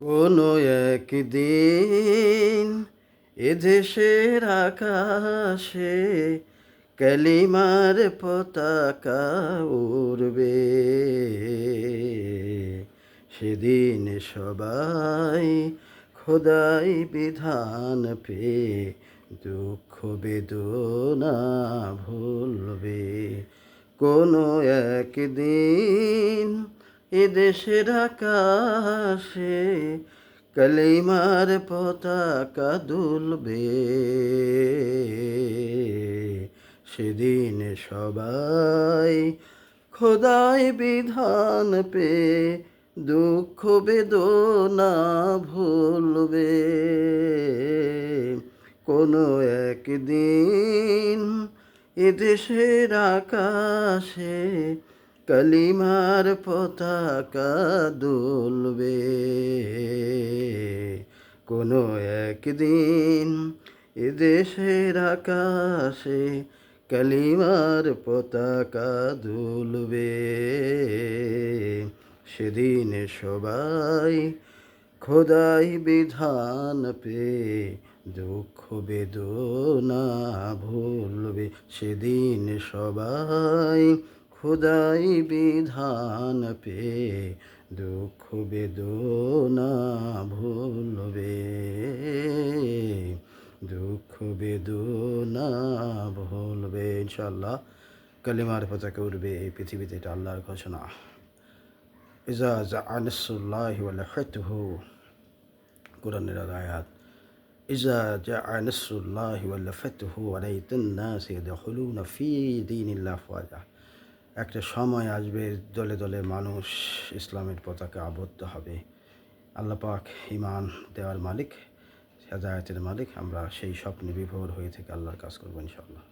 কোনো একদিন এদেশের আকাশে কালিমার পতাকা উড়বে। সেদিন সবাই খোদাই বিধান পেয়ে দুঃখ বেদনা ভুলবে। কোনো একদিন এদেশের আকাশে কালিমার পতাকা দুলবে। সেদিন সবাই খোদাই বিধান পেয়ে দুঃখ বেদনা ভুলবে। কোনো একদিন এদেশের আকাশে কালিমার পতাকা দুলবে। কোনো একদিন এদেশের আকাশে কালিমার পতাকা দুলবে। সেদিন সবাই খোদাই বিধান পেয়ে দুঃখ বেদনা ভুলবে। সেদিন সবাই খোদাই বিধান পেয়ে দুঃখ বেদনা ভুলবে। দুঃখ বেদনা ভুলবে। ইনশাআল্লাহ কালিমার পতাকা উঠবে এই পৃথিবীতে, এটা আল্লাহর ঘোষণা। ইজা জাআ নাসরুল্লাহি ওয়াল ফাতহু, কোরআনের আয়াত। ইজা জাআ নাসরুল্লাহি ওয়াল ফাতহু ওয়া রাআইতান নাস ইয়াদখুলুনা ফি দীনিল্লাহি আফওয়াজা। একটা সময় আসবে দলে দলে মানুষ ইসলামের পতাকা আবদ্ধ হবে। আল্লাহ পাক ঈমান দেওয়ার মালিক, হেদায়েতের মালিক। আমরা সেই স্বপ্নে বিভোর হয়ে থেকে আল্লাহর কাজ করবো ইনশাআল্লাহ।